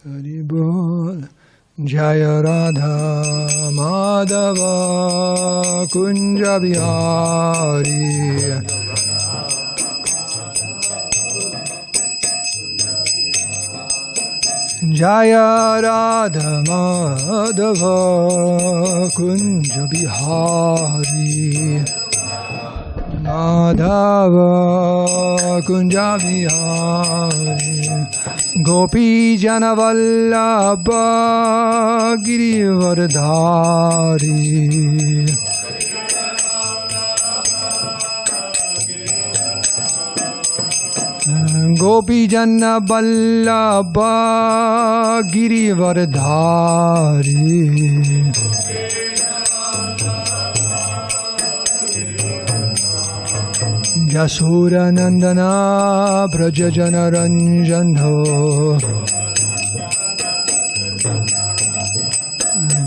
Hari Bol. Jaya Radha Madhava Kunja Bihari. Jaya Radha Madhava Kunja Bihari. Madhava Kunja Bihari. Gopi Jana Vallabha Girivardhari. Gopi Jana Vallabha Girivardhari. Jasura Nandana Braja Jana Ranjano.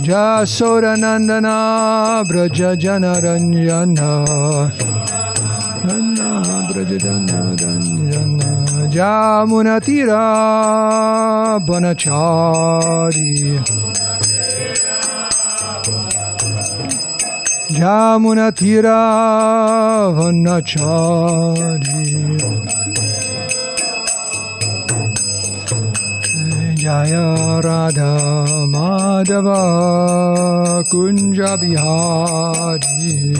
Jasura Nandana Braja Jana Ranjana. Nanda Braja Jana Ranjana. Jamuna Tira Banachari. Jamuna Tira Vanachari. Jaya Radha Madhava Kunja Bihari.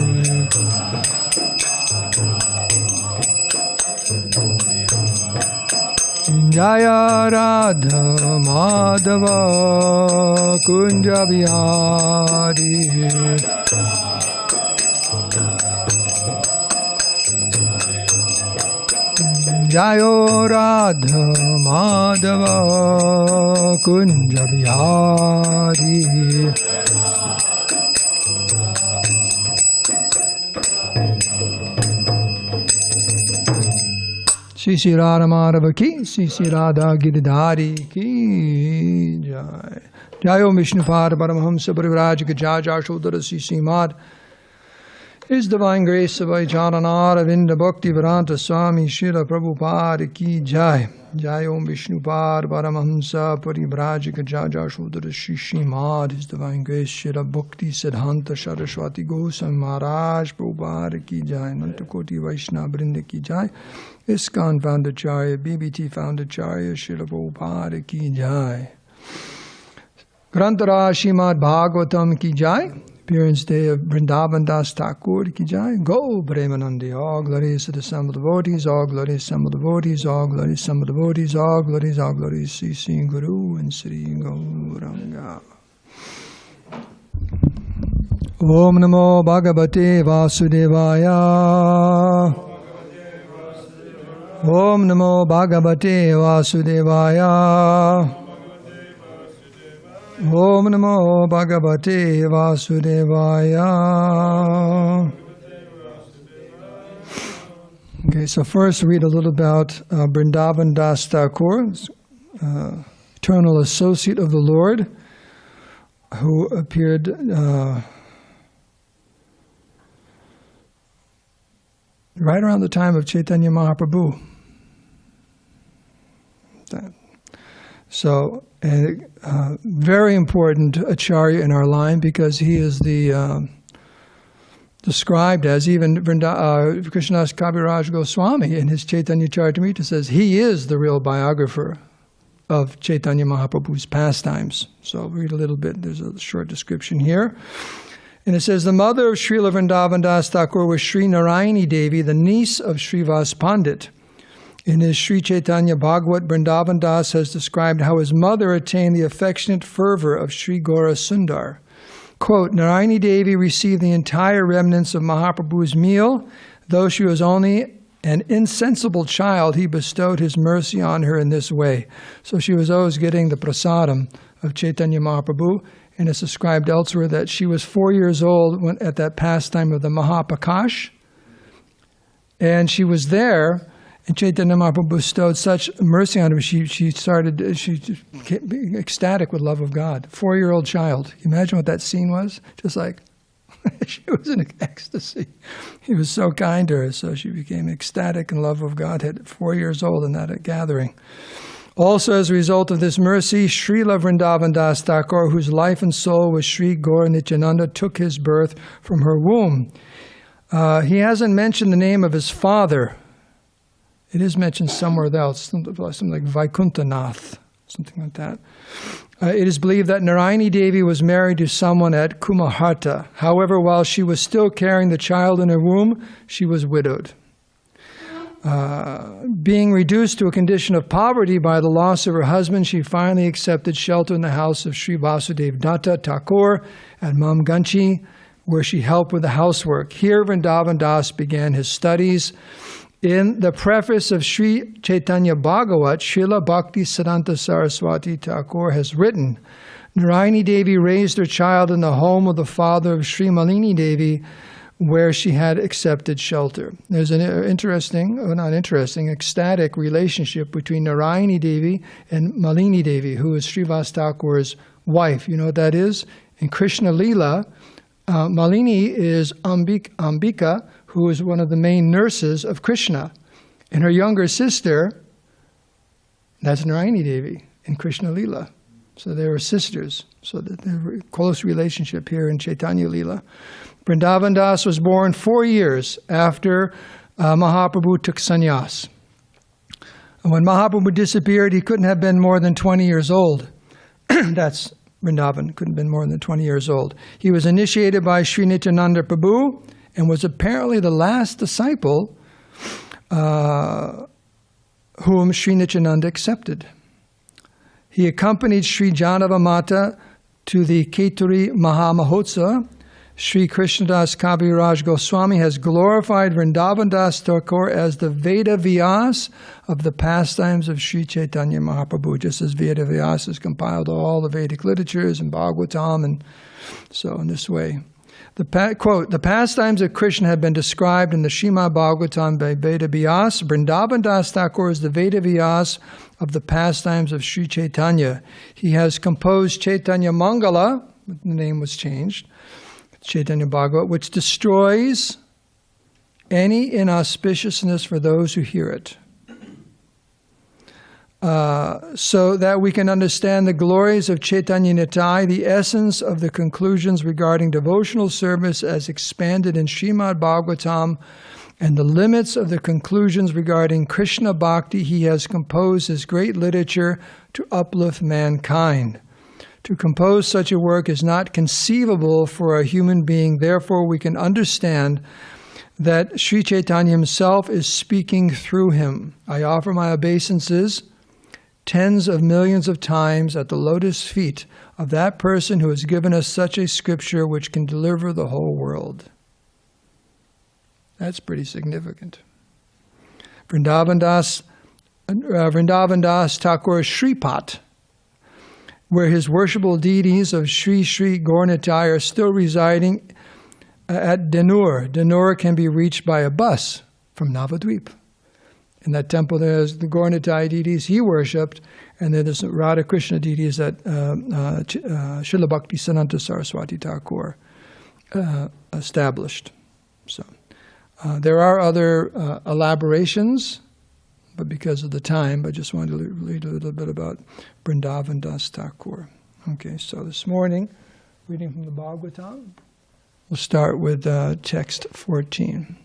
Jaya Radha Madhava Kunja Bihari. Jayo Radha Madhava Kunja Bihari. Shri Shri Radha Madhava ki, Shri Shri Radha Giridhari ki Jai. Jayo Vishnupad Paramahamsa Parivrajika Jaja Shodhara Shri Srimad. His Divine Grace of Vaichanana Aravinda Bhakti Vedanta Swami Srila Prabhupada ki Jai. Jai Om Vishnupad Paramahamsa Parivrajika Jaja Shodhara Shri Srimad. His Divine Grace Srila Bhakti Siddhanta Saraswati Goswami Maharaj Prabhupada ki Jai. Nantakoti Vaishnava Vrinda ki Jai. ISKCON Foundercharya, BBT Foundercharya, Srila Prabhupada ki Jai. Grantara Srimad Bhagavatam ki Jai. Appearance day of Vrindavan Das Thakur ki Jai. Go Premanandi. All glories to the assembled devotees, all glories assembled devotees, all glories assembled devotees, all glories, Sri Sri Guru and Sri Gauranga. Om Namo Bhagavate Vasudevaya. Om Namo Bhagavate Vasudevaya. Om Namo Bhagavate Vasudevaya. Okay, so first read a little about Vrindavan Das Thakur, eternal associate of the Lord, who appeared right around the time of Chaitanya Mahaprabhu. So, very important acharya in our line because he is the described as, even Krishnadas Kaviraj Goswami in his Chaitanya Charitamrita says he is the real biographer of Chaitanya Mahaprabhu's pastimes. So read a little bit, there's a short description here. And it says, the mother of Srila Vrindavan Das Thakur was Sri Narayani Devi, the niece of Srivas Pandit. In his Sri Chaitanya Bhagavat, Vrindavan Das has described how his mother attained the affectionate fervor of Sri Gaura Sundar. Quote, Narayani Devi received the entire remnants of Mahaprabhu's meal. Though she was only an insensible child, he bestowed his mercy on her in this way. So she was always getting the prasadam of Chaitanya Mahaprabhu. And it's described elsewhere that she was 4 years old when, at that pastime of the Mahapakash. And she was there, and Chaitanya Mahaprabhu bestowed such mercy on her, she became ecstatic with love of God. 4-year-old child. Imagine what that scene was? Just like, She was in ecstasy. He was so kind to her, so she became ecstatic in love of Godhead at 4 years old in that gathering. Also, as a result of this mercy, Srila Vrindavan Das Thakur, whose life and soul was Sri Gaur Nityananda, took his birth from her womb. He hasn't mentioned the name of his father. It is mentioned somewhere else, something like Vaikuntanath, something like that. It is believed that Narayani Devi was married to someone at Kumaharta. However, while she was still carrying the child in her womb, she was widowed. Being reduced to a condition of poverty by the loss of her husband, she finally accepted shelter in the house of Sri Vasudev Datta Thakur at Mamganchi, where she helped with the housework. Here, Vrindavan Das began his studies. In the preface of Sri Chaitanya Bhagavat, Srila Bhakti Siddhanta Saraswati Thakur has written, Narayani Devi raised her child in the home of the father of Sri Malini Devi, where she had accepted shelter. There's an ecstatic relationship between Narayani Devi and Malini Devi, who is Srivas Thakur's wife. You know what that is? In Krishna Lila, Malini is Ambika, who is one of the main nurses of Krishna. And her younger sister, that's Narayani Devi in Krishna Lila. So they were sisters. So there's a close relationship here in Chaitanya Lila. Vrindavan Das was born 4 years after Mahaprabhu took sannyas. And when Mahaprabhu disappeared, he couldn't have been more than 20 years old. That's Vrindavan, couldn't have been more than 20 years old. He was initiated by Sri Nityananda Prabhu and was apparently the last disciple whom Sri Nityananda accepted. He accompanied Sri Janava Mata to the Keturi Mahamahotsav. Sri Krishnadas Kaviraj Goswami has glorified Vrindavan Das Thakur as the Veda Vyas of the pastimes of Sri Chaitanya Mahaprabhu, just as Veda Vyas has compiled all the Vedic literatures and Bhagavatam, and so in this way. Quote, the pastimes of Krishna have been described in the Srimad Bhagavatam by Veda Vyas. Vrindavan Das Thakur is the Veda Vyas of the pastimes of Sri Chaitanya. He has composed Chaitanya Mangala, the name was changed, Chaitanya Bhagavat, which destroys any inauspiciousness for those who hear it, so that we can understand the glories of Chaitanya Nitai, the essence of the conclusions regarding devotional service as expanded in Srimad Bhagavatam, and the limits of the conclusions regarding Krishna Bhakti. He has composed his great literature to uplift mankind. To compose such a work is not conceivable for a human being. Therefore, we can understand that Sri Chaitanya himself is speaking through him. I offer my obeisances tens of millions of times at the lotus feet of that person who has given us such a scripture which can deliver the whole world. That's pretty significant. Vrindavan Das Thakur Shripat, where his worshipable deities of Sri Sri Gaur Nitai are still residing at Denur. Denur can be reached by a bus from Navadvip. In that temple, there's the Gaur Nitai deities he worshipped, and then there's Radha Krishna deities that Srila Bhakti Siddhanta Saraswati Thakur established. So there are other elaborations, but because of the time, I just wanted to read a little bit about Vrindavan Das Thakur. Okay, so this morning, reading from the Bhagavatam, we'll start with text 14.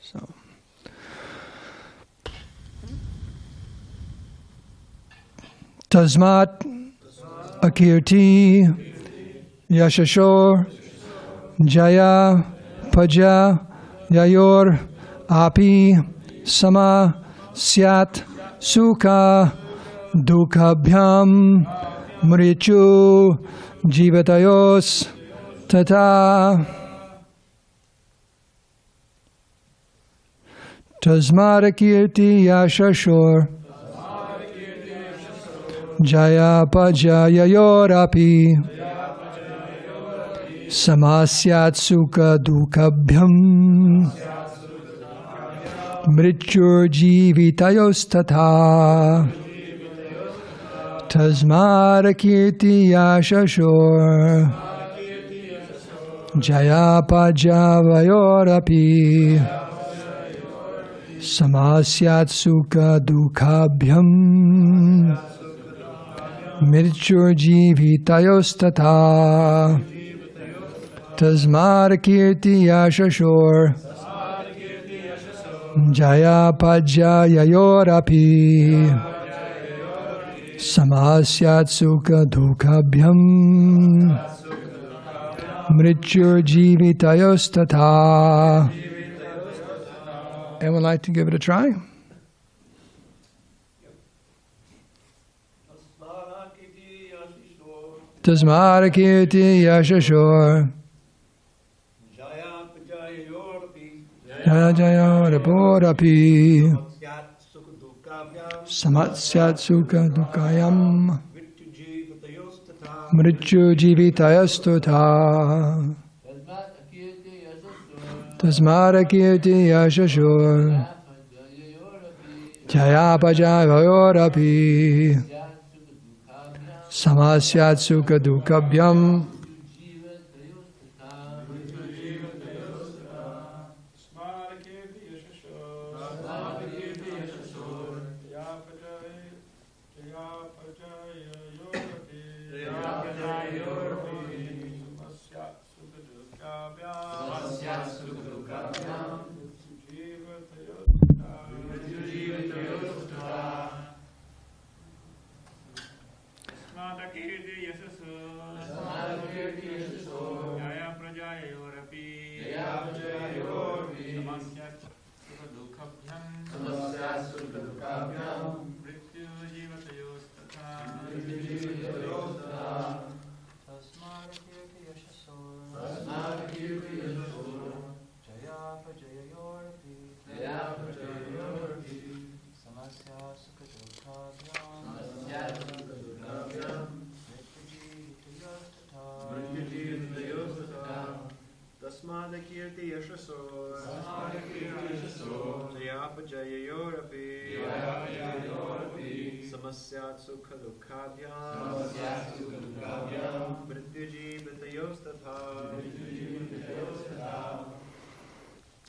So, Tasmat Akirti Yashashor Jaya Paja Yayor Api Sama Syat Sukha Dukhabhyam Mrichu Jivatayos Tata Tasmarakirti Yashashor Jaya Pajaya Yorapi Samasyat Sukha Dukhabhyam Mrityur Jivitayos Tata Tasmarakirti Yashashor Jaya Pajavayorapi Samasyat Sukha Dukhabhyam Mrityur Jivitayostata Tasmad Kirti Yashashor Jaya Pajayayorapi Samasyat Sukha Dukhabhyam Mrityur Jivitayostata. Anyone like to give it a try? Tasmad Kirti Yashashor Jaya Jayoraporapi Samasyat Sukha Dukayam Mrityu Jivitayastutha Tasmad Kirti Yashashor Jaya Pajavayorapi Samasyat Sukha Dukhabhyam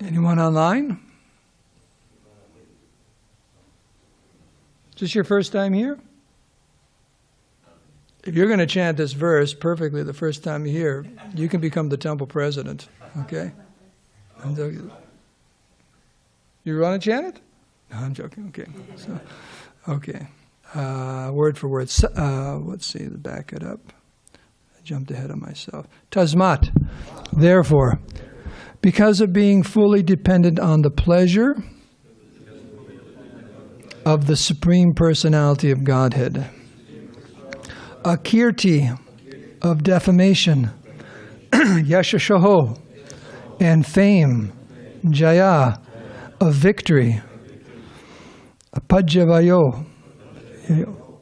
Anyone online? Is this your first time here? If you're going to chant this verse perfectly the first time you're here, you can become the temple president, okay? You want to chant it? No, I'm joking, okay. So, okay. Word for word. Let's see, back it up. I jumped ahead of myself. Tasmat, therefore, because of being fully dependent on the pleasure of the Supreme Personality of Godhead, a kirti of defamation, yashashoho, and fame, jaya, of victory, apajavayo,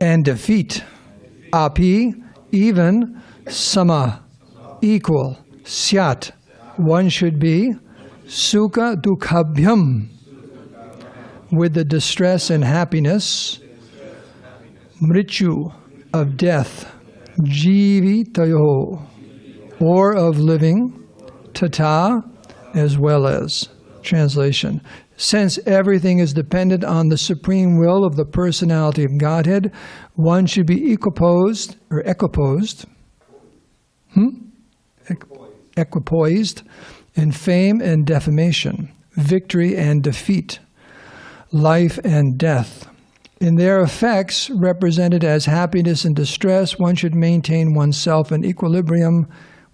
and defeat, api, even, sama, equal, syat, one should be, sukha dukhabhyam, with the distress and happiness, mrityu, of death, jivitayo, or of living, tata, as well as. Translation. Since everything is dependent on the supreme will of the personality of Godhead, one should be equipoised in fame and defamation, victory and defeat, life and death. In their effects, represented as happiness and distress, one should maintain oneself in equilibrium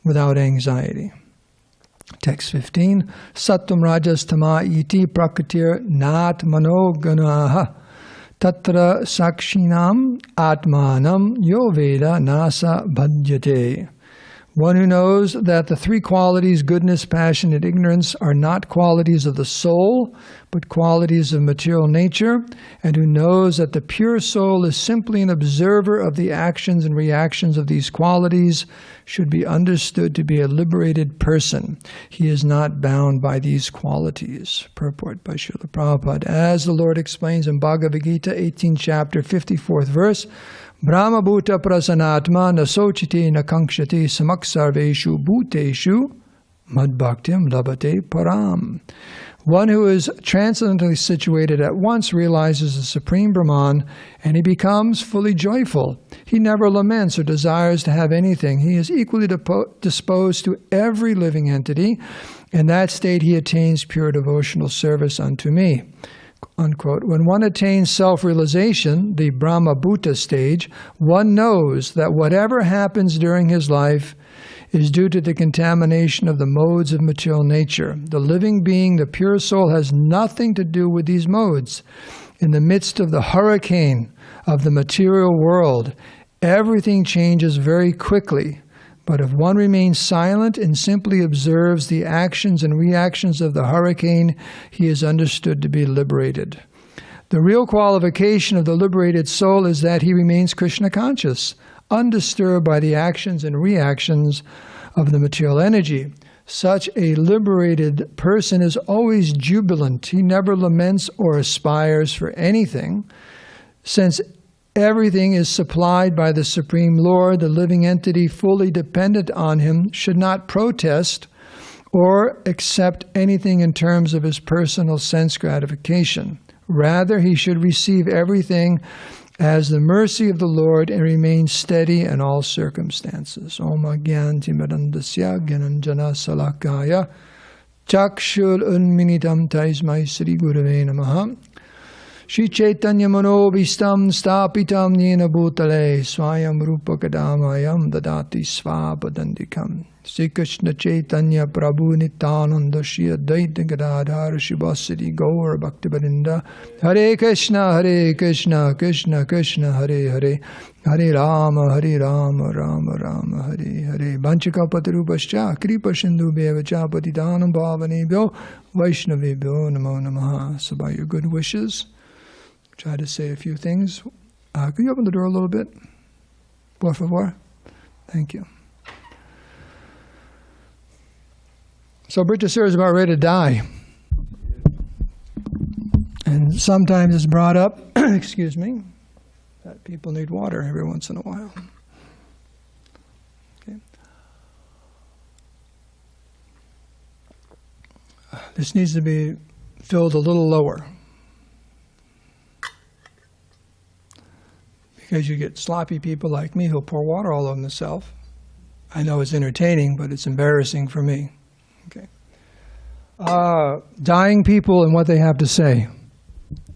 without anxiety. Text 15. Sattvam rajas tama iti prakritir nat manoganaha tatra sakshinam atmanam yo veda nasa bhadyate. One who knows that the three qualities, goodness, passion, and ignorance, are not qualities of the soul, but qualities of material nature, and who knows that the pure soul is simply an observer of the actions and reactions of these qualities, should be understood to be a liberated person. He is not bound by these qualities. Purport by Srila Prabhupada. As the Lord explains in Bhagavad Gita, 18th chapter, 54th verse, Brahma bhuta prasanatma nasochite nakangshate samaksarveshu bhuteshu mad bhaktim labhate param. One who is transcendently situated at once realizes the Supreme Brahman, and he becomes fully joyful. He never laments or desires to have anything. He is equally disposed to every living entity. In that state he attains pure devotional service unto me. Unquote. When one attains self-realization, the Brahma-Bhuta stage, one knows that whatever happens during his life is due to the contamination of the modes of material nature. The living being, the pure soul, has nothing to do with these modes. In the midst of the hurricane of the material world, everything changes very quickly. But if one remains silent and simply observes the actions and reactions of the hurricane, he is understood to be liberated. The real qualification of the liberated soul is that he remains Krishna conscious, undisturbed by the actions and reactions of the material energy. Such a liberated person is always jubilant. He never laments or aspires for anything. Since everything is supplied by the Supreme Lord, the living entity fully dependent on him should not protest or accept anything in terms of his personal sense gratification. Rather, he should receive everything as the mercy of the Lord and remain steady in all circumstances. Om Agyanti Mirandasya Gyananjana Salakaya Chakshul Unminitam Taismai Sri Gurave Namaha Shri Chaitanya Manobhistam Stapitam Nena Bhutale Swayam Rupa Kadamayam Dadati Svapadandikam Sri Krishna Chaitanya Prabhu Nityananda Shri Advaita Gadadhar Shivasati Gaur Bhaktivedanta Hare Krishna Krishna Krishna Hare Hare Hare Rama Rama Rama Hare Hare Vanchakapatarupascha Kripa Sindhu Bevacha Patidanam Bhavanebhyo Vaishnavebhyo Namo Namaha. So by your good wishes, try to say a few things. Could you open the door a little bit? Por favor. Thank you. So Britasura is about ready to die. And sometimes it's brought up, excuse me, that people need water every once in a while. Okay. This needs to be filled a little lower. Because you get sloppy people like me who'll pour water all over themselves. I know it's entertaining, but it's embarrassing for me. Okay. Dying people and what they have to say.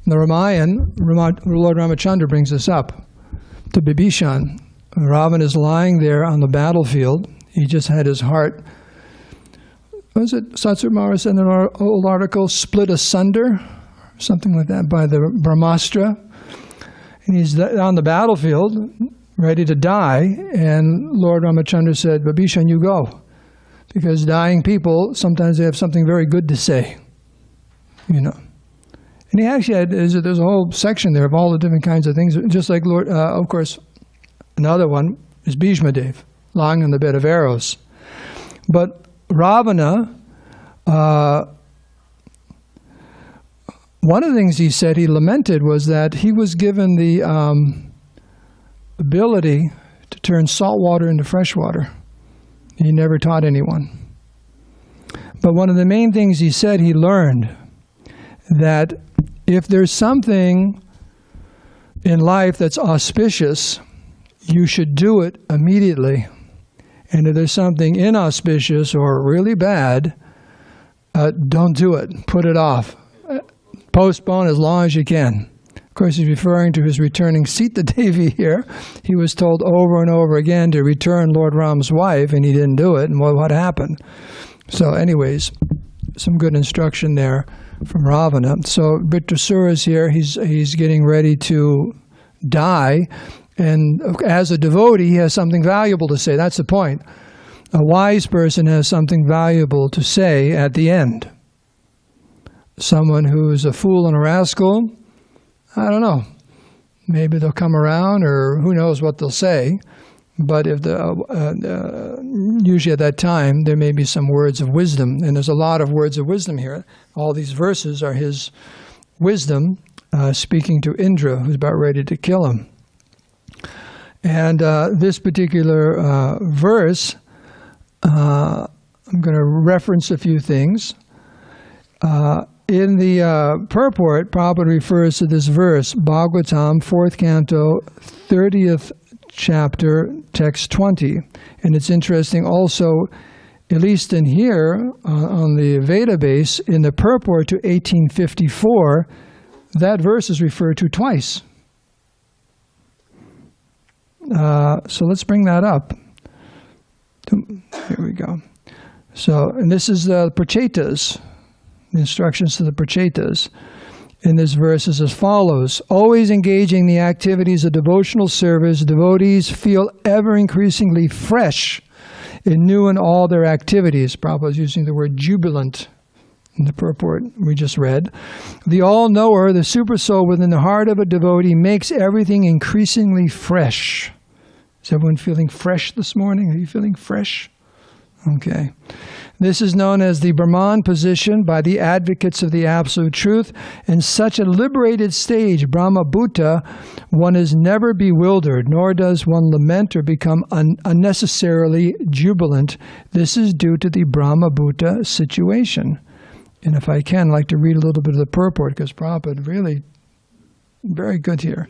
The Ramayan, Lord Ramachandra brings this up to Bibhishan. Ravan is lying there on the battlefield. He just had his heart, was it Satsuma said in an old article, split asunder, something like that, by the Brahmastra. And he's on the battlefield, ready to die, and Lord Ramachandra said, Bibhishan, you go. Because dying people, sometimes they have something very good to say, you know. And he actually had, there's a whole section there of all the different kinds of things, just like Lord, of course, another one is Bhishma Dev, lying on the bed of arrows. But Ravana, one of the things he said, he lamented, was that he was given the ability to turn salt water into fresh water. He never taught anyone. But one of the main things he said, he learned that if there's something in life that's auspicious, you should do it immediately. And if there's something inauspicious or really bad, don't do it. Put it off. Postpone as long as you can. Of course, he's referring to his returning Sita Devi here. He was told over and over again to return Lord Ram's wife, and he didn't do it, and what happened? So anyways, some good instruction there from Ravana. So Britasura is here. He's getting ready to die, and as a devotee, he has something valuable to say. That's the point. A wise person has something valuable to say at the end. Someone who's a fool and a rascal, I don't know. Maybe they'll come around, or who knows what they'll say. But if usually at that time, there may be some words of wisdom. And there's a lot of words of wisdom here. All these verses are his wisdom speaking to Indra, who's about ready to kill him. And this particular verse, I'm going to reference a few things. In the purport, Prabhupada refers to this verse, Bhagavatam, 4th canto, 30th chapter, text 20. And it's interesting also, at least in here, on the Veda base, in the purport to 1854, that verse is referred to twice. So let's bring that up. Here we go. So, and this is the Prachetas, the instructions to the Prachetas. In this verse is as follows: always engaging the activities of devotional service, devotees feel ever increasingly fresh and new in all their activities. Prabhupada is using the word jubilant in the purport we just read. The all-knower, the supersoul within the heart of a devotee, makes everything increasingly fresh. Is everyone feeling fresh this morning? Are you feeling fresh? Okay. This is known as the Brahman position by the advocates of the Absolute Truth. In such a liberated stage, Brahma Bhuta, one is never bewildered, nor does one lament or become unnecessarily jubilant. This is due to the Brahma Bhuta situation. And if I can, I'd like to read a little bit of the purport, because Prabhupada really very good here.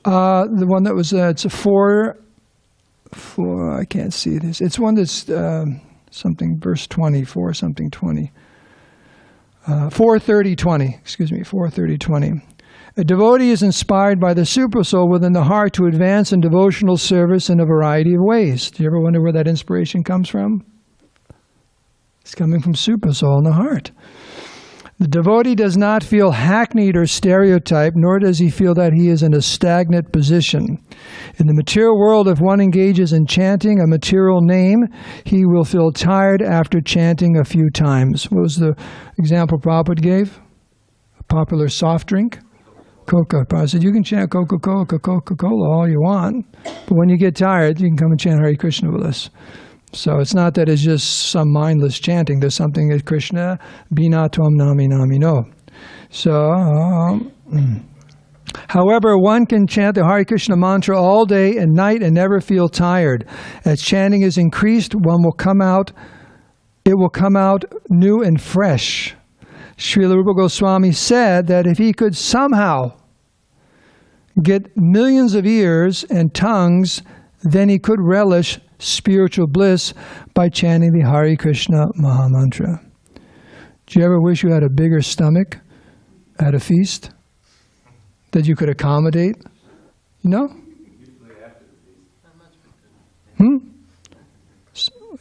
The one that was, it's a four, I can't see this. It's one that's something, verse 24, something 20. 4:30:20, excuse me, 4:30:20. A devotee is inspired by the supersoul within the heart to advance in devotional service in a variety of ways. Do you ever wonder where that inspiration comes from? It's coming from supersoul in the heart. The devotee does not feel hackneyed or stereotyped, nor does he feel that he is in a stagnant position. In the material world, if one engages in chanting a material name, he will feel tired after chanting a few times. What was the example Prabhupada gave? A popular soft drink? Coca. Prabhupada said, you can chant Coca-Cola, Coca-Cola all you want, but when you get tired, you can come and chant Hare Krishna with us. So it's not that it's just some mindless chanting. There's something that Krishna, Bina Tvam Nami Nami No. So, however, one can chant the Hare Krishna mantra all day and night and never feel tired. As chanting is increased, it will come out new and fresh. Srila Rupa Goswami said that if he could somehow get millions of ears and tongues, then he could relish spiritual bliss by chanting the Hare Krishna Maha Mantra. Do you ever wish you had a bigger stomach at a feast that you could accommodate? You know?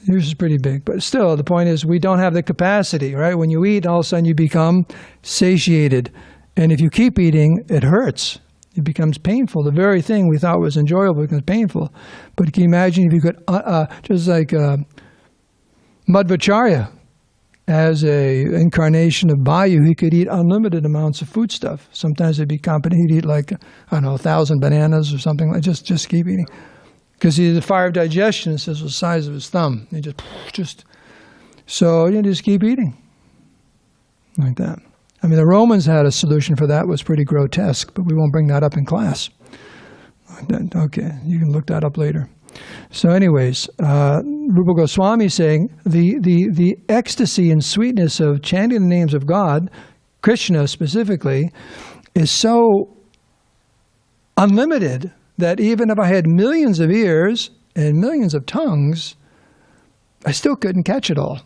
Yours is pretty big, but still, the point is we don't have the capacity, right? When you eat, all of a sudden you become satiated, and if you keep eating, it hurts. It becomes painful. The very thing we thought was enjoyable becomes painful. But can you imagine if you could, just like Madhvacharya, as a incarnation of Vayu, he could eat unlimited amounts of foodstuff. Sometimes it'd be competent. He'd eat like, 1,000 bananas or something like just keep eating. Because the fire of digestion is the size of his thumb. He so you just keep eating. Like that. I mean, the Romans had a solution for that. It was pretty grotesque, but we won't bring that up in class. Okay, you can look that up later. So anyways, Rupa Goswami is saying the ecstasy and sweetness of chanting the names of God, Krishna specifically, is so unlimited that even if I had millions of ears and millions of tongues, I still couldn't catch it all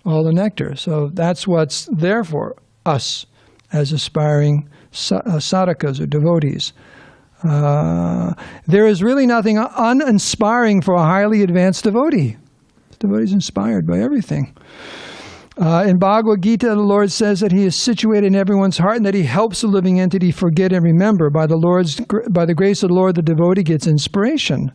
the nectar. So that's what's there for us as aspiring sadhakas or devotees. There is really nothing uninspiring for a highly advanced devotee. The devotee is inspired by everything. In Bhagavad Gita, the Lord says that He is situated in everyone's heart and that He helps the living entity forget and remember. By the grace of the Lord, the devotee gets inspiration.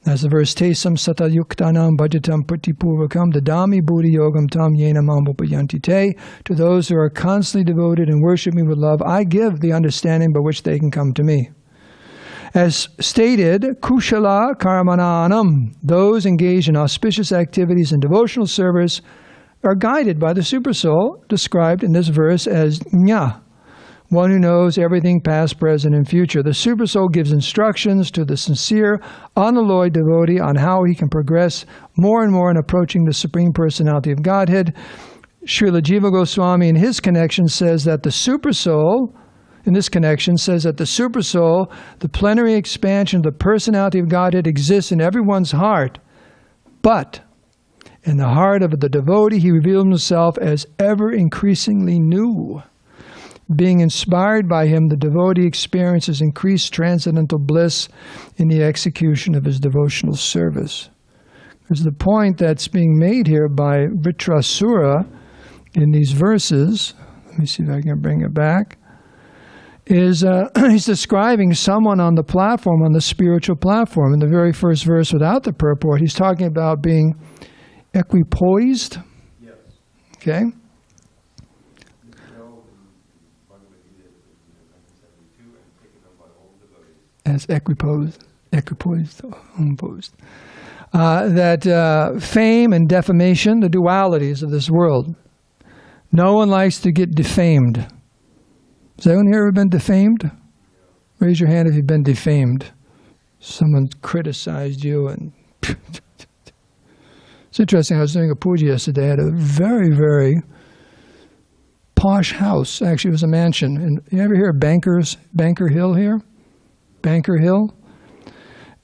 As the verse, Tesam sata yuktanam bhajatam pratipurvakam dadami buddhi yogam tam yena mamupayanti te. To those who are constantly devoted and worship me with love, I give the understanding by which they can come to me. As stated, kushala karmananam, those engaged in auspicious activities and devotional service are guided by the Supersoul, described in this verse as Jna, one who knows everything past, present, and future. The Supersoul gives instructions to the sincere, unalloyed devotee on how he can progress more and more in approaching the Supreme Personality of Godhead. Srila Jiva Goswami in his connection says that the Supersoul, in this connection, says that the Supersoul, the plenary expansion of the Personality of Godhead, exists in everyone's heart. But in the heart of the devotee, he reveals himself as ever increasingly new. Being inspired by him, the devotee experiences increased transcendental bliss in the execution of his devotional service. There's the point that's being made here by Vritrasura in these verses. Let me see if I can bring it back. Is he's describing someone on the platform, on the spiritual platform. In the very first verse without the purport, he's talking about being equipoised. Yes. Okay. As equipoised, that fame and defamation, the dualities of this world. No one likes to get defamed. Has anyone here ever been defamed? Raise your hand if you've been defamed. Someone criticized you and... It's interesting, I was doing a puja yesterday at a very, very posh house. Actually, it was a mansion. And you ever hear of Banker Hill here? Banker Hill.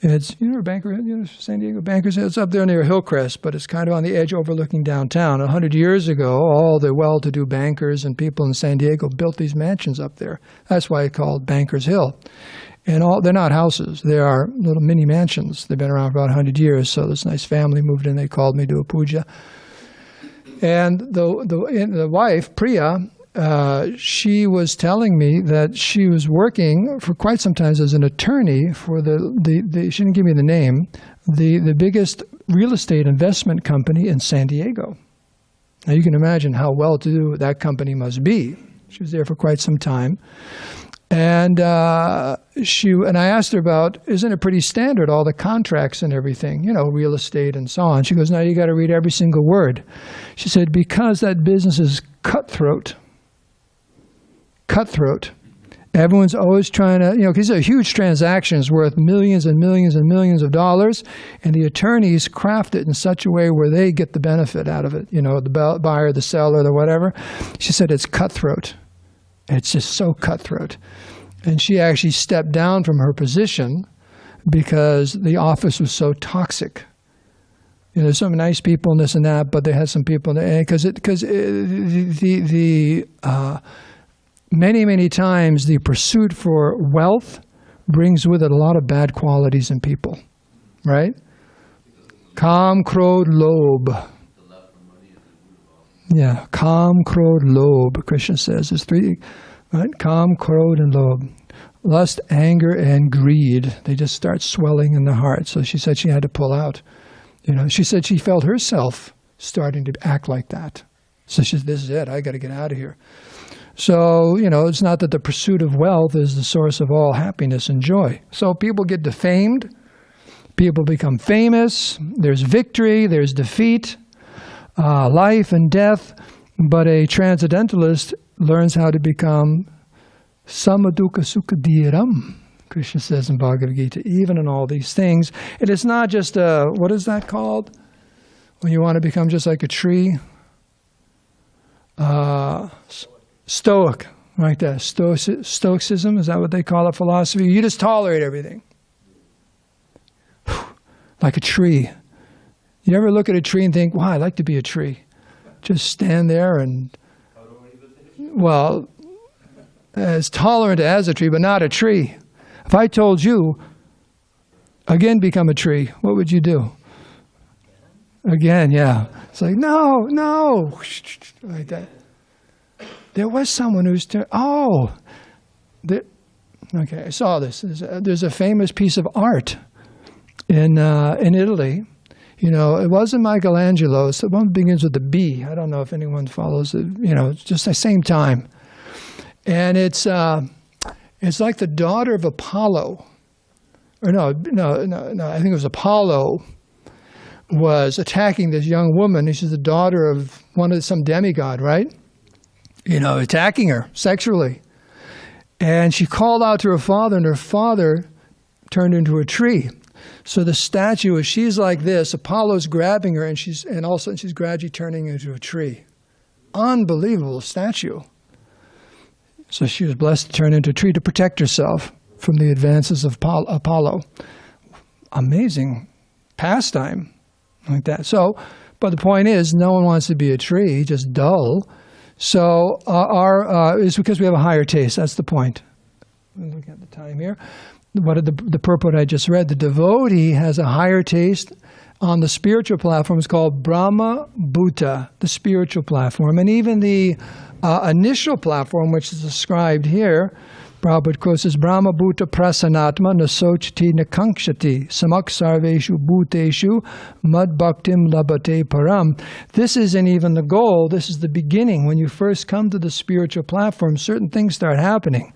It's, you know, Banker Hill, you know, San Diego, Banker's Hill. It's up there near Hillcrest, but it's kind of on the edge overlooking downtown. 100 years ago, all the well-to-do bankers and people in San Diego built these mansions up there. That's why it's called Banker's Hill. And they're not houses. They are little mini mansions. They've been around for about 100 years. So this nice family moved in. They called me to a puja. And the wife, Priya, she was telling me that she was working for quite some time as an attorney for she didn't give me the name, the biggest real estate investment company in San Diego. Now you can imagine how well-to-do that company must be. She was there for quite some time. And I asked her about, isn't it pretty standard, all the contracts and everything, you know, real estate and so on. She goes, no, you got to read every single word. She said, because that business is cutthroat. Everyone's always trying to, you know, because these are huge transactions worth millions and millions and millions of dollars, and the attorneys craft it in such a way where they get the benefit out of it, you know, the buyer, the seller, the whatever. She said it's cutthroat. It's just so cutthroat. And she actually stepped down from her position because the office was so toxic. You know, there's some nice people and this and that, but they had some people, because many times the pursuit for wealth brings with it a lot of bad qualities in people, right? Kam, Krodh, Lobh. Yeah, Kam, Krodh, Lobh. Krishna says there's three, right? Kam, Krodh, and Lobh. Lust, anger, and greed. They just start swelling in the heart. So she said she had to pull out. You know, she said she felt herself starting to act like that. So she said, this is it. I got to get out of here. So, you know, it's not that the pursuit of wealth is the source of all happiness and joy. So people get defamed. People become famous. There's victory. There's defeat. Life and death. But a transcendentalist learns how to become Samaduka Sukadiram, Krishna says in Bhagavad Gita, even in all these things. And it's not just what is that called? When you want to become just like a tree? Stoic, like that. Stoicism, is that what they call it? Philosophy? You just tolerate everything. Like a tree. You ever look at a tree and think, wow, I'd like to be a tree. Just stand there and, well, as tolerant as a tree, but not a tree. If I told you, again, become a tree, what would you do? Again, yeah. It's like, no, like that. There was someone who's, okay, I saw this. There's a famous piece of art in Italy. You know, it wasn't Michelangelo. It's the one that begins with a B. I don't know if anyone follows it. You know, it's just the same time. And it's like the daughter of Apollo. Or no, I think it was Apollo was attacking this young woman. She's the daughter of some demigod, right? You know, attacking her sexually. And she called out to her father, and her father turned into a tree. So the statue, as she's like this, Apollo's grabbing her, and all of a sudden she's gradually turning into a tree. Unbelievable statue. So she was blessed to turn into a tree to protect herself from the advances of Apollo. Amazing pastime like that. So, but the point is, no one wants to be a tree, just dull. So it's because we have a higher taste. That's the point. Look at the time here. What the purport I just read? The devotee has a higher taste on the spiritual platform. It's called Brahma Bhuta, the spiritual platform, and even the initial platform, which is described here. Prabhupada quotes as Brahma Bhuta Prasanatma Nasochati Nakankshati Samak Sarveshu Bhuteshu Mad Bhaktim Labate Param. This isn't even the goal. This is the beginning. When you first come to the spiritual platform, certain things start happening.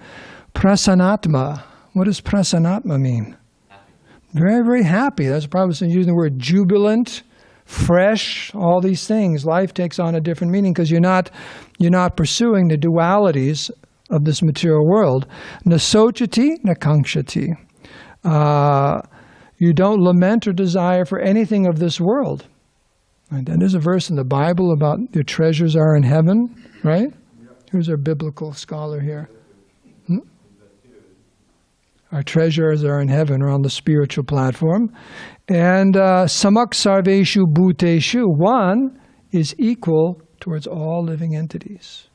Prasanatma. What does prasanatma mean? Happy. Very, very happy. That's probably using the word jubilant, fresh, all these things. Life takes on a different meaning because you're not pursuing the dualities of this material world. Nasochati, nakankshati. You don't lament or desire for anything of this world. Right? And there's a verse in the Bible about your treasures are in heaven, right? Here's our biblical scholar here. Our treasures are in heaven, or on the spiritual platform. And samak sarveshu bhuteshu, one is equal towards all living entities.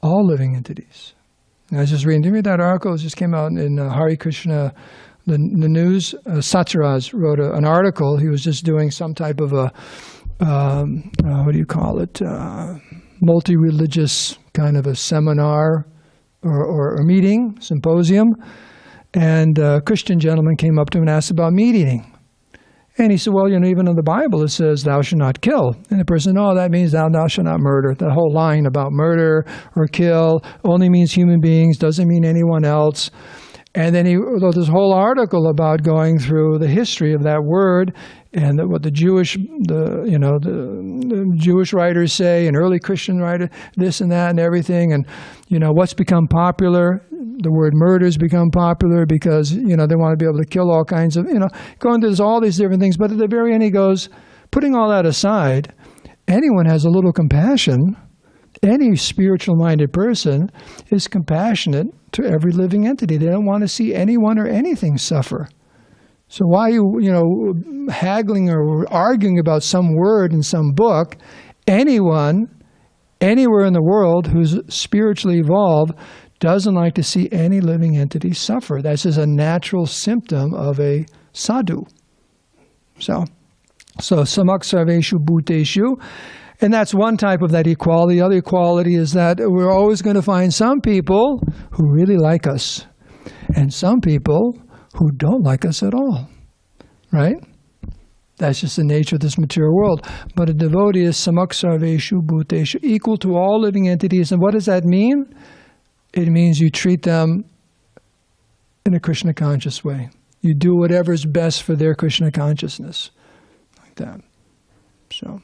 All living entities. And I was just reading, did you read that article? It just came out in Hare Krishna, the news. Satyaraj wrote an article. He was just doing some type of a, what do you call it, multi-religious kind of a seminar, or a meeting, symposium, and a Christian gentleman came up to him and asked about meat eating. And he said, well, even in the Bible it says, thou shalt not kill. And the person, no, that means thou shalt not murder. The whole line about murder or kill only means human beings, doesn't mean anyone else. And then he wrote this whole article about going through the history of that word and what the Jewish writers say, and early Christian writers, this and that and everything, and what's become popular. The word murder's become popular because they want to be able to kill all kinds of going through all these different things. But at the very end, he goes, putting all that aside, anyone has a little compassion. Any spiritual-minded person is compassionate to every living entity. They don't want to see anyone or anything suffer. So why are you, haggling or arguing about some word in some book? Anyone, anywhere in the world who's spiritually evolved doesn't like to see any living entity suffer. That's just a natural symptom of a sadhu. So samak sarveshu bhuteshu. And that's one type of that equality. The other equality is that we're always going to find some people who really like us and some people who don't like us at all, right? That's just the nature of this material world. But a devotee is samak sarveshu bhuteshu, equal to all living entities. And what does that mean? It means you treat them in a Krishna conscious way. You do whatever is best for their Krishna consciousness, like that. So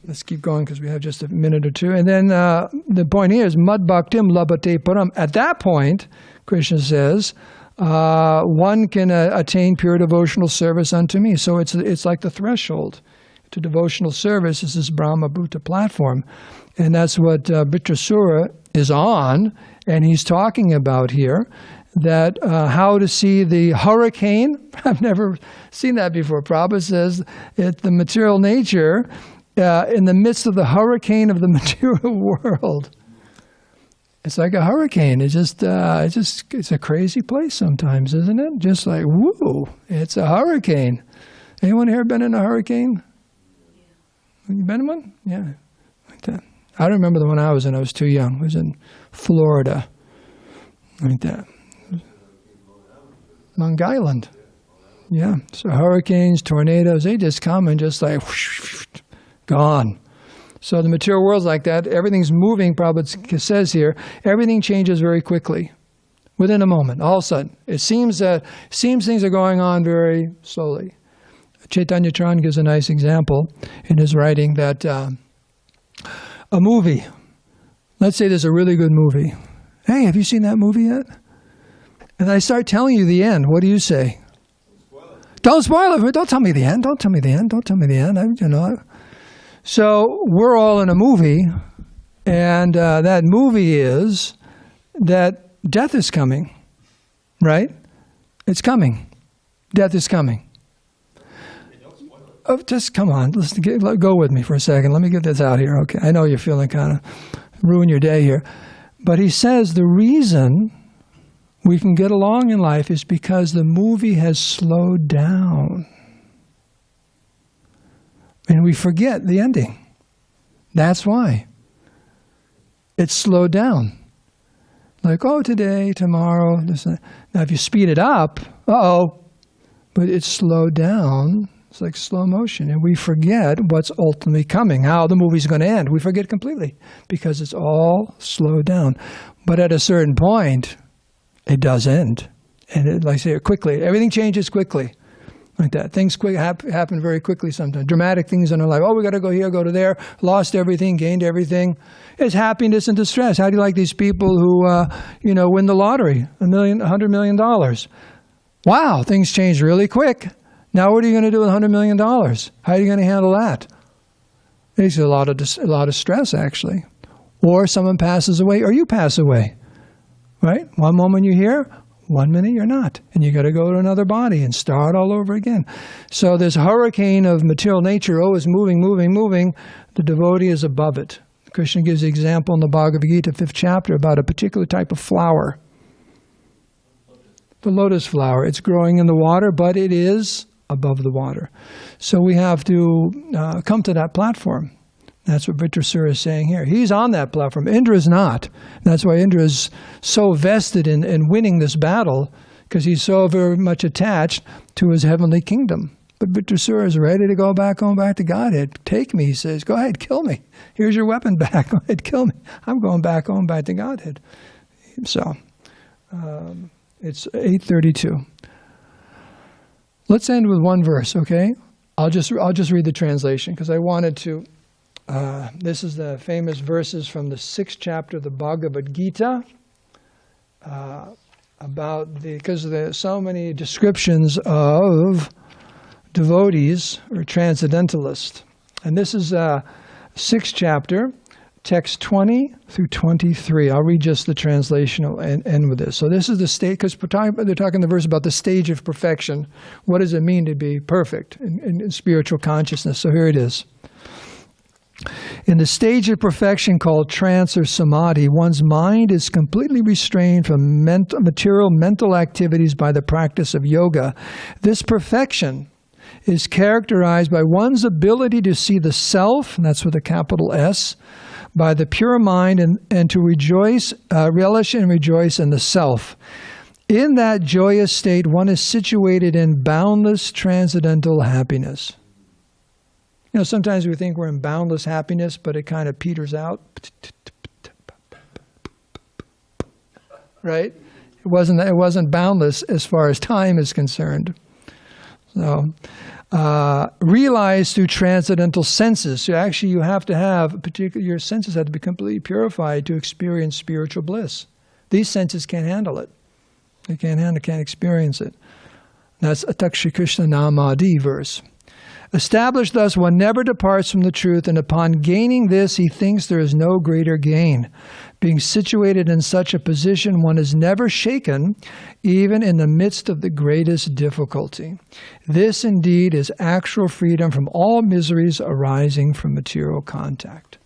let's keep going because we have just a minute or two. And then the point here is mad bhaktim labate param. At that point, Krishna says, one can attain pure devotional service unto me. So it's like the threshold to devotional service is this Brahma Bhuta platform. And that's what Vitrasura is on, and he's talking about here, that how to see the hurricane. I've never seen that before. Prabhupada says the material nature in the midst of the hurricane of the material world. It's like a hurricane. It's a crazy place sometimes, isn't it? Just like, woo, it's a hurricane. Anyone here been in a hurricane? Yeah. You been in one? Yeah, like that. I don't remember the one I was in. I was too young. I was in Florida, like that. Long Island. Yeah, so hurricanes, tornadoes, they just come and just like, whoosh, gone. So the material world's like that. Everything's moving, Prabhupada says here. Everything changes very quickly, within a moment. All of a sudden, it seems things are going on very slowly. Chaitanya Charan gives a nice example in his writing that a movie, let's say there's a really good movie, Hey, have you seen that movie yet? And I start telling you the end. What do you say? Don't spoil it. Don't tell me the end. Don't tell me the end. Don't tell me the end. So we're all in a movie, and that movie is that death is coming, right? It's coming. Death is coming. Oh, just come on. Go with me for a second. Let me get this out here. Okay, I know you're feeling kind of ruin your day here. But he says the reason we can get along in life is because the movie has slowed down. And we forget the ending. That's why. It's slowed down. Like, oh, today, tomorrow. Now, if you speed it up, but it's slowed down. It's like slow motion. And we forget what's ultimately coming, how the movie's going to end. We forget completely because it's all slowed down. But at a certain point, it does end. And like I say, quickly. Everything changes quickly. Like that. Things happen very quickly sometimes. Dramatic things in our life. Oh, we got to go here, go to there. Lost everything, gained everything. It's happiness and distress. How do you like these people who, win the lottery? $100 million. Wow, things change really quick. Now what are you going to do with $100 million? How are you going to handle that? It's a lot of stress, actually. Or someone passes away, or you pass away. Right? One moment you're here, 1 minute you're not. And you got to go to another body and start all over again. So this hurricane of material nature, is moving. The devotee is above it. Krishna gives the example in the Bhagavad Gita, 5th chapter, about a particular type of flower. The lotus flower. It's growing in the water, but it is above the water. So we have to come to that platform. That's what Vitrasura is saying here. He's on that platform. Indra is not. That's why Indra is so vested in winning this battle, because he's so very much attached to his heavenly kingdom. But Vitrasura is ready to go back to Godhead. Take me, he says. Go ahead, kill me. Here's your weapon back. Go ahead, kill me. I'm going back to Godhead. So, it's 8:32. Let's end with one verse, okay? I'll just read the translation, because I wanted to. This is the famous verses from the 6th chapter of the Bhagavad Gita, because there's so many descriptions of devotees or transcendentalists. And this is 6th chapter, text 20 through 23. I'll read just the translation and end with this. So this is the state, because they're talking the verse about the stage of perfection. What does it mean to be perfect in spiritual consciousness? So here it is. In the stage of perfection called trance or samadhi, one's mind is completely restrained from material mental activities by the practice of yoga. This perfection is characterized by one's ability to see the self, and that's with a capital S, by the pure mind and to relish and rejoice in the self. In that joyous state, one is situated in boundless transcendental happiness. Sometimes we think we're in boundless happiness, but it kind of peters out. Right? It wasn't boundless as far as time is concerned. So, realized through transcendental senses. So actually you have to have, your senses have to be completely purified to experience spiritual bliss. These senses can't handle it. They can't experience it. That's Atak Krishna Namadi verse. Established thus, one never departs from the truth, and upon gaining this, he thinks there is no greater gain. Being situated in such a position, one is never shaken, even in the midst of the greatest difficulty. This indeed is actual freedom from all miseries arising from material contact.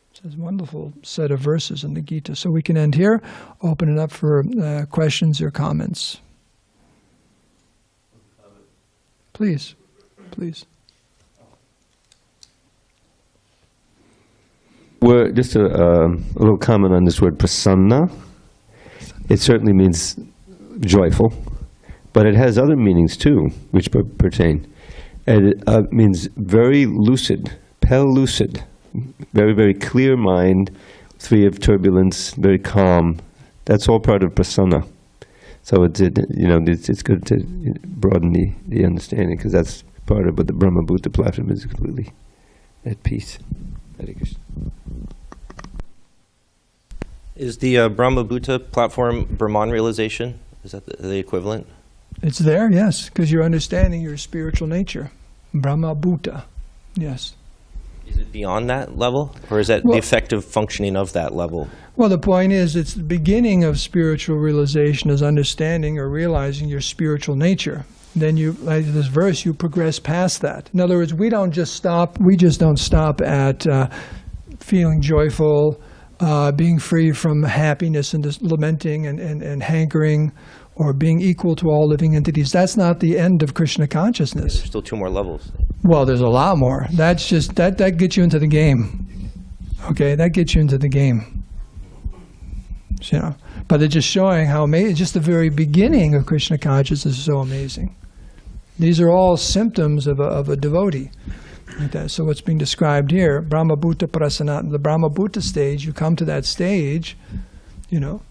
It's a wonderful set of verses in the Gita. So we can end here, open it up for questions or comments. Please. Just a little comment on this word prasanna. It certainly means joyful, but it has other meanings too, which pertain. And it means very lucid, pellucid, very, very clear mind, free of turbulence, very calm. That's all part of prasanna. So it's good to broaden the understanding, because that's part of what the Brahma Bhuta platform is, completely at peace. Hare Krishna. Is the Brahma Bhuta platform Brahman realization? Is that the equivalent? It's there, yes, because you're understanding your spiritual nature. Brahma Bhuta, yes. Is it beyond that level? Or is that the effective functioning of that level? Well, the point is, it's the beginning of spiritual realization is understanding or realizing your spiritual nature. Then you, like this verse, you progress past that. In other words, we just don't stop at feeling joyful, being free from happiness and just lamenting and hankering, or being equal to all living entities. That's not the end of Krishna consciousness. There's still 2 more levels. Well, there's a lot more. That's just, that gets you into the game. Okay, that gets you into the game. You know, but it's just showing how amazing, just the very beginning of Krishna consciousness is so amazing. These are all symptoms of a devotee. Like that. So what's being described here, Brahma Bhuta Prasanat, the Brahma Bhuta stage, you come to that stage, you know.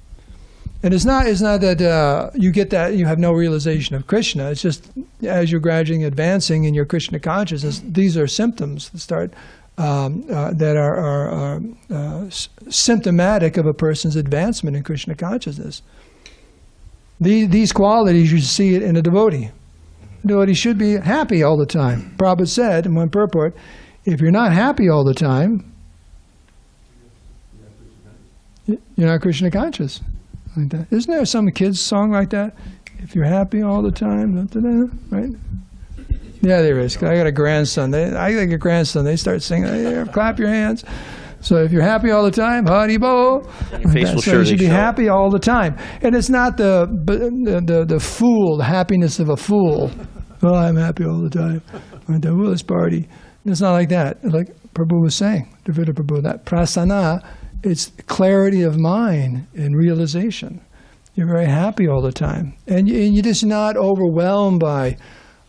And it's not that you get that, you have no realization of Krishna. It's just as you're gradually advancing in your Krishna consciousness, these are symptoms that start, that are symptomatic of a person's advancement in Krishna consciousness. These qualities, you see it in a devotee. A devotee should be happy all the time. Prabhupada said in one purport, if you're not happy all the time, you're not Krishna conscious. Like that. Isn't there some kids' song like that? If you're happy all the time, right? Yeah, there is. I got a grandson. They start singing, hey, clap your hands. So if you're happy all the time, Hari Bo. So you should be happy all the time. And it's not the fool, the happiness of a fool. Oh, I'm happy all the time. Well, this party. It's not like that. Like Prabhu was saying, Dravida Prabhu, that prasana, it's clarity of mind and realization. You're very happy all the time. And you're just not overwhelmed by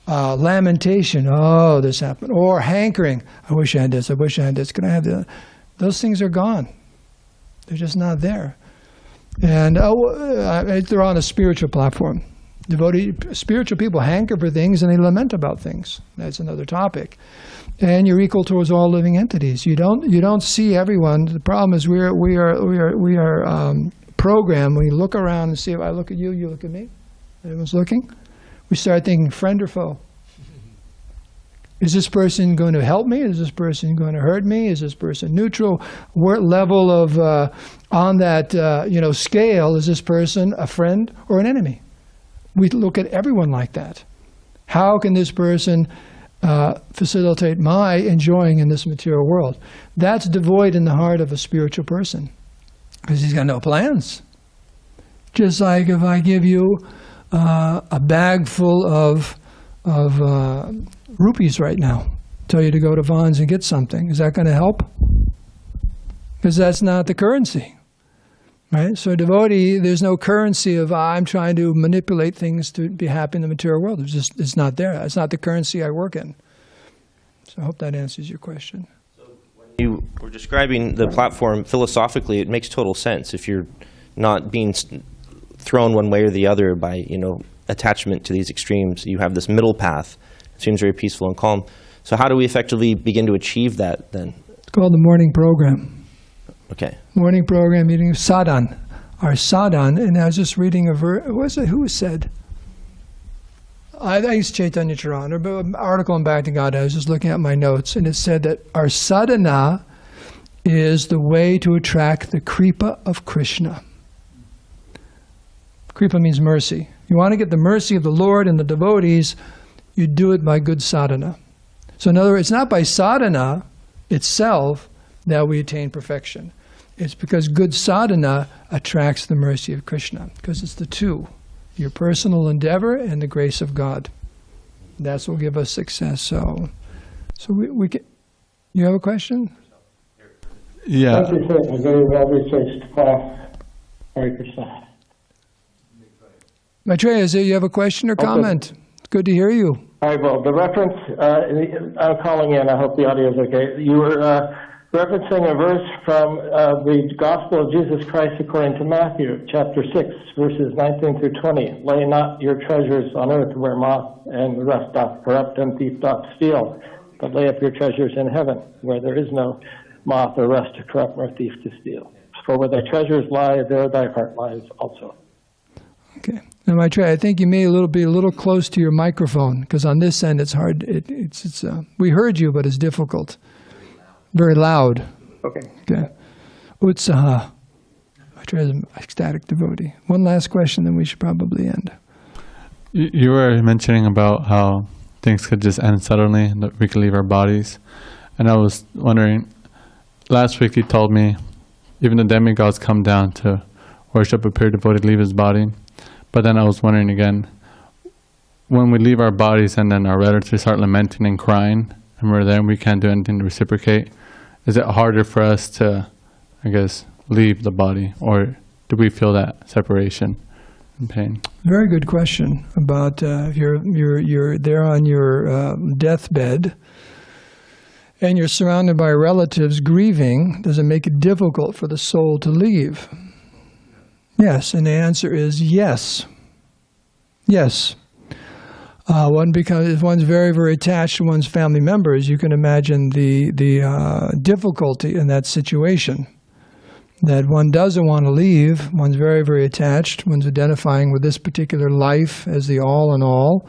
lamentation. Oh, this happened. Or hankering. I wish I had this. I wish I had this. Can I have that? Those things are gone. They're just not there. And they're on a spiritual platform. Spiritual people hanker for things and they lament about things. That's another topic. And you're equal towards all living entities. You don't see everyone. The problem is we are programmed. When you look around and see, if I look at you, you look at me. Everyone's looking. We start thinking friend or foe. Is this person going to help me? Is this person going to hurt me? Is this person neutral? What level of on that scale is this person a friend or an enemy? We look at everyone like that. How can this person facilitate my enjoying in this material world? That's devoid in the heart of a spiritual person, because he's got no plans. Just like if I give you a bag full of rupees right now, tell you to go to Vaughn's and get something, is that going to help? Because that's not the currency, right? So a devotee, there's no currency of I'm trying to manipulate things to be happy in the material world. It's not there. It's not the currency I work in. So I hope that answers your question. So when you were describing the platform philosophically, it makes total sense. If you're not being thrown one way or the other by attachment to these extremes, you have this middle path. It seems very peaceful and calm. So how do we effectively begin to achieve that then? It's called the morning program. Okay. Morning program, meeting sadhan. Our sadhan, and I was just reading a verse, who said? I think it's Chaitanya Charana, but an article on Bhakti God, I was just looking at my notes, and it said that our sadhana is the way to attract the kripa of Krishna. Kripa means mercy. You want to get the mercy of the Lord and the devotees, you do it by good sadhana. So in other words, it's not by sadhana itself that we attain perfection. It's because good sadhana attracts the mercy of Krishna, because it's the two, your personal endeavor and the grace of God. That's what will give us success. So we can, you have a question? Yeah. Thank you for a very well-researched class. Hare Krishna. Maitreya, you have a question or comment? It's good to hear you. All right, well, the reference, I'm calling in, I hope the audio is okay. You were referencing a verse from the Gospel of Jesus Christ according to Matthew, chapter 6, verses 19 through 20. Lay not your treasures on earth where moth and rust doth corrupt and thief doth steal, but lay up your treasures in heaven where there is no moth or rust to corrupt nor thief to steal. For where thy treasures lie, there thy heart lies also. Okay. Now, I think you may be a little close to your microphone, because on this end it's hard. We heard you, but it's difficult. Very loud. Okay. Okay. Utsaha. Ecstatic devotee. One last question, then we should probably end. You were mentioning about how things could just end suddenly, and that we could leave our bodies. And I was wondering, last week you told me even the demigods come down to worship a pure devotee, leave his body. But then I was wondering again, when we leave our bodies and then our relatives start lamenting and crying, and we're there and we can't do anything to reciprocate, is it harder for us to, I guess, leave the body, or do we feel that separation and pain? Very good question about if you're there on your deathbed and you're surrounded by relatives grieving, does it make it difficult for the soul to leave? Yes, and the answer is yes. Yes. If one's very, very attached to one's family members, you can imagine the difficulty in that situation. That one doesn't want to leave, one's very, very attached, one's identifying with this particular life as the all in all.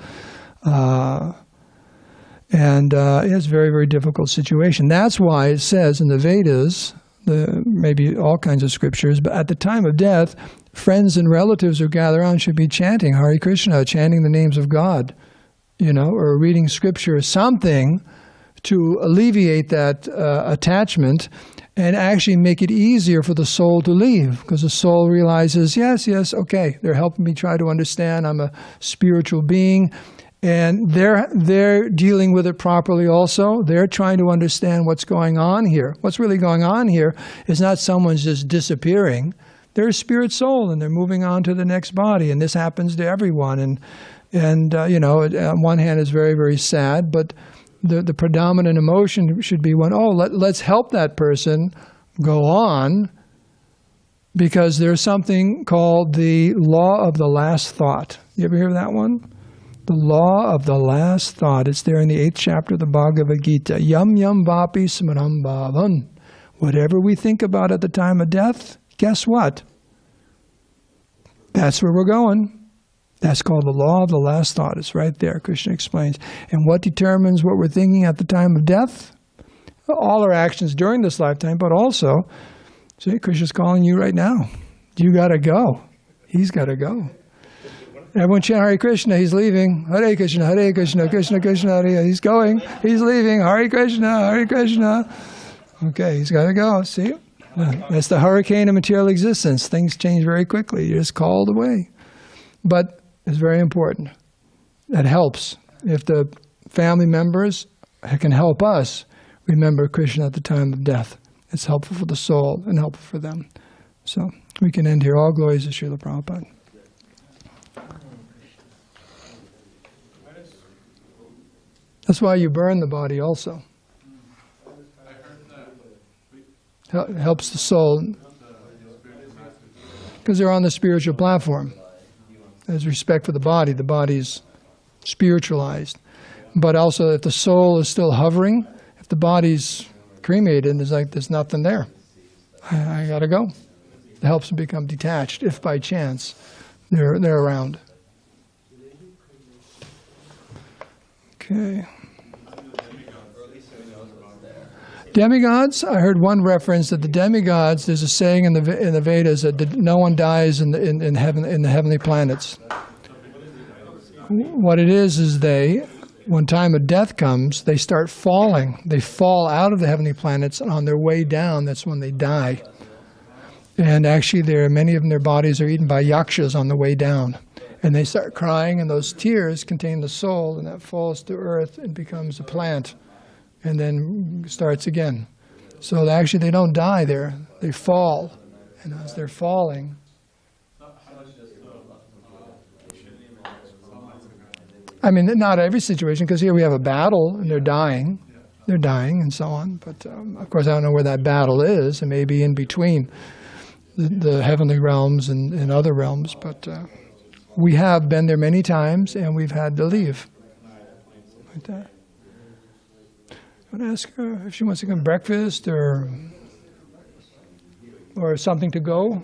It's a very, very difficult situation. That's why it says in the Vedas, maybe all kinds of scriptures, but at the time of death, friends and relatives who gather around should be chanting Hare Krishna, chanting the names of God, or reading scripture, something to alleviate that attachment and actually make it easier for the soul to leave, because the soul realizes, yes, okay, they're helping me try to understand, I'm a spiritual being, and they're dealing with it properly also. They're trying to understand what's going on here. What's really going on here is not someone's just disappearing. They're a spirit soul, and they're moving on to the next body, and this happens to everyone. And on one hand, it's very, very sad, but the predominant emotion should be let's help that person go on, because there's something called the law of the last thought. You ever hear of that one? The law of the last thought. It's there in the 8th chapter of the Bhagavad Gita. Yam yam vapi smaram bhavan. Whatever we think about at the time of death, guess what? That's where we're going. That's called the law of the last thought. It's right there, Krishna explains. And what determines what we're thinking at the time of death? All our actions during this lifetime, but also, see, Krishna's calling you right now. You got to go. He's got to go. Everyone chant Hare Krishna, he's leaving. Hare Krishna, Krishna Krishna, Hare. He's going, he's leaving. Hare Krishna, Hare Krishna. Okay, he's got to go, see? That's the hurricane of material existence. Things change very quickly. You're just called away. But it's very important. That helps. If the family members can help us remember Krishna at the time of death, it's helpful for the soul and helpful for them. So we can end here. All glories to Srila Prabhupada. That's why you burn the body also. Helps the soul. Because they're on the spiritual platform. There's respect for the body's spiritualized. But also if the soul is still hovering, if the body's cremated, there's nothing there. I gotta go. It helps them become detached, if by chance they're around. Okay. Demigods, I heard one reference that the demigods, there's a saying in the Vedas that no one dies in the heavenly planets. What it is when time of death comes, they start falling. They fall out of the heavenly planets, and on their way down, that's when they die. And actually, many of them, their bodies are eaten by yakshas on the way down. And they start crying, and those tears contain the soul, and that falls to earth and becomes a plant, and then starts again. So actually, they don't die there. They fall. And as they're falling, I mean, not every situation, because here we have a battle, and they're dying. They're dying, and so on. But, of course, I don't know where that battle is. It may be in between the heavenly realms and other realms, but we have been there many times, and we've had to leave. Like that. I want to ask her if she wants to come breakfast, or or something to go.